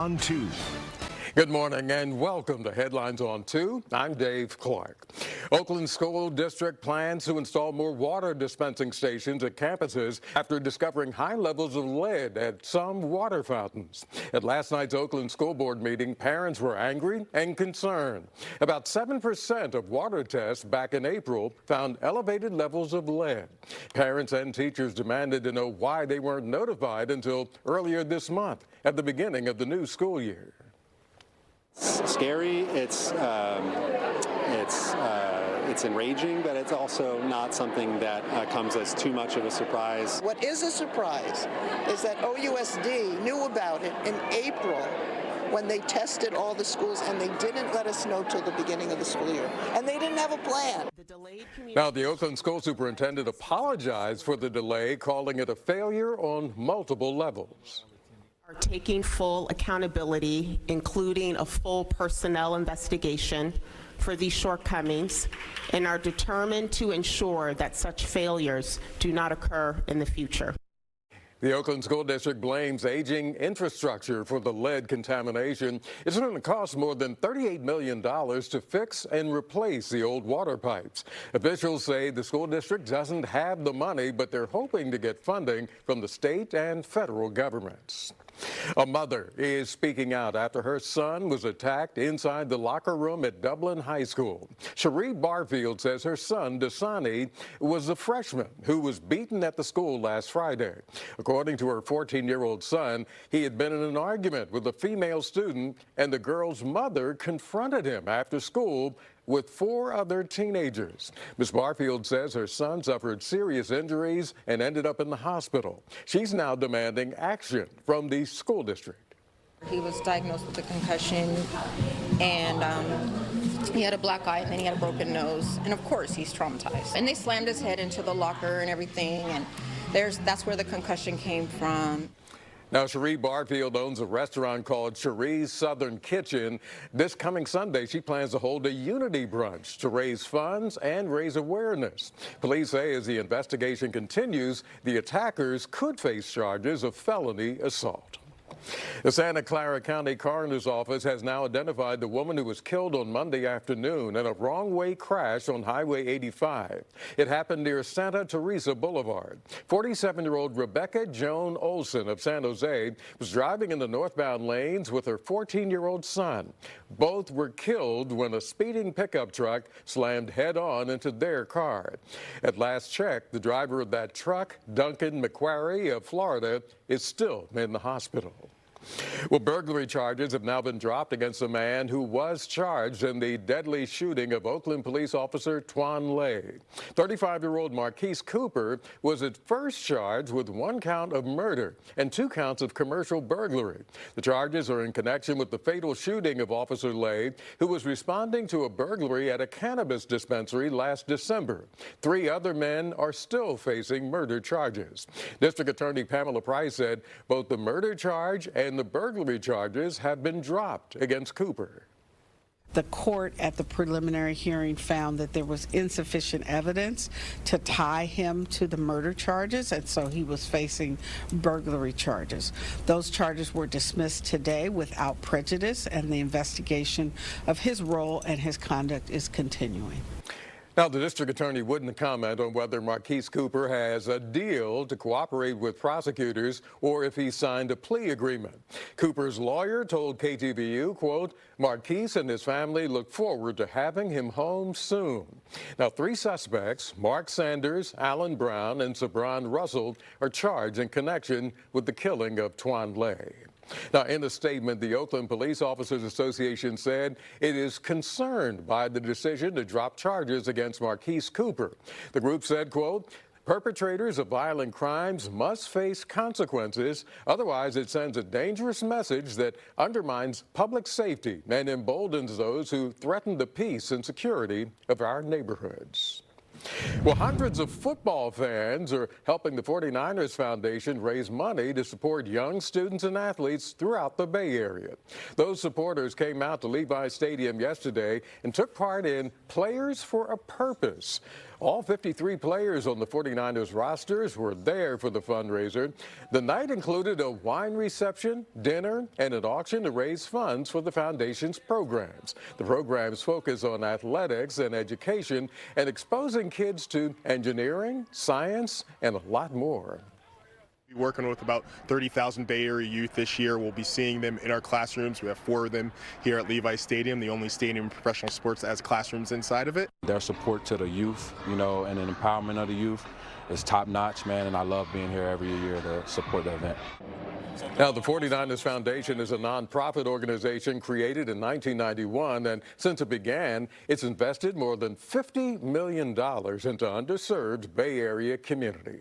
On 2. Good morning and welcome to Headlines on 2. I'm Dave Clark. Oakland School District plans to install more water dispensing stations at campuses after discovering high levels of lead at some water fountains. At last night's Oakland School Board meeting, parents were angry and concerned. About 7% of water tests back in April found elevated levels of lead. Parents and teachers demanded to know why they weren't notified until earlier this month at the beginning of the new school year. It's scary, it's enraging, but it's also not something that comes as too much of a surprise. What is a surprise is that OUSD knew about it in April when they tested all the schools, and they didn't let us know till the beginning of the school year. And they didn't have a plan. Now, the Oakland school superintendent apologized for the delay, calling it a failure on multiple levels. Are taking full accountability, including a full personnel investigation for these shortcomings, and are determined to ensure that such failures do not occur in the future. The Oakland School District blames aging infrastructure for the lead contamination. It's going to cost more than $38 million to fix and replace the old water pipes. Officials say the school district doesn't have the money, but they're hoping to get funding from the state and federal governments. A mother is speaking out after her son was attacked inside the locker room at Dublin High School. Cherie Barfield says her son, Dasani, was a freshman who was beaten at the school last Friday. According to her 14-year-old son, he had been in an argument with a female student, and the girl's mother confronted him after school with 4 other teenagers. Ms. Barfield says her son suffered serious injuries and ended up in the hospital. She's now demanding action from the school district. He was diagnosed with a concussion, and he had a black eye, and then he had a broken nose, and of course he's traumatized. And they slammed his head into the locker and everything, and that's where the concussion came from. Now, Cherie Barfield owns a restaurant called Cherie's Southern Kitchen. This coming Sunday, she plans to hold a unity brunch to raise funds and raise awareness. Police say as the investigation continues, the attackers could face charges of felony assault. The Santa Clara County Coroner's Office has now identified the woman who was killed on Monday afternoon in a wrong-way crash on Highway 85. It happened near Santa Teresa Boulevard. 47-year-old Rebecca Joan Olson of San Jose was driving in the northbound lanes with her 14-year-old son. Both were killed when a speeding pickup truck slammed head-on into their car. At last check, the driver of that truck, Duncan McQuarrie of Florida, is still in the hospital. Well, burglary charges have now been dropped against a man who was charged in the deadly shooting of Oakland police officer Tuan. 35-year-old Marquise Cooper was at first charged with 1 count of murder and 2 counts of commercial burglary. The charges are in connection with the fatal shooting of Officer Lay, who was responding to a burglary at a cannabis dispensary last December. 3 other men are still facing murder charges. District Attorney Pamela Price said both the murder charge and the burglary charges have been dropped against Cooper. The court at the preliminary hearing found that there was insufficient evidence to tie him to the murder charges, and so he was facing burglary charges. Those charges were dismissed today without prejudice, and the investigation of his role and his conduct is continuing. Now, the district attorney wouldn't comment on whether Marquise Cooper has a deal to cooperate with prosecutors or if he signed a plea agreement. Cooper's lawyer told KTVU, quote, Marquise and his family look forward to having him home soon. Now, 3 suspects, Mark Sanders, Alan Brown, and Sabran Russell, are charged in connection with the killing of Tuan Lay. Now, in a statement, the Oakland Police Officers Association said it is concerned by the decision to drop charges against Marquise Cooper. The group said, quote, perpetrators of violent crimes must face consequences. Otherwise, it sends a dangerous message that undermines public safety and emboldens those who threaten the peace and security of our neighborhoods. Well, hundreds of football fans are helping the 49ers Foundation raise money to support young students and athletes throughout the Bay Area. Those supporters came out to Levi Stadium yesterday and took part in Players for a Purpose. All 53 players on the 49ers rosters were there for the fundraiser. The night included a wine reception, dinner, and an auction to raise funds for the foundation's programs. The programs focus on athletics and education and exposing kids to engineering, science, and a lot more. We're working with about 30,000 Bay Area youth this year. We'll be seeing them in our classrooms. We have 4 of them here at Levi Stadium, the only stadium in professional sports that has classrooms inside of it. Their support to the youth, you know, and the empowerment of the youth is top notch, man, and I love being here every year to support the event. Now, the 49ers Foundation is a nonprofit organization created in 1991, and since it began, it's invested more than $50 million into underserved Bay Area communities.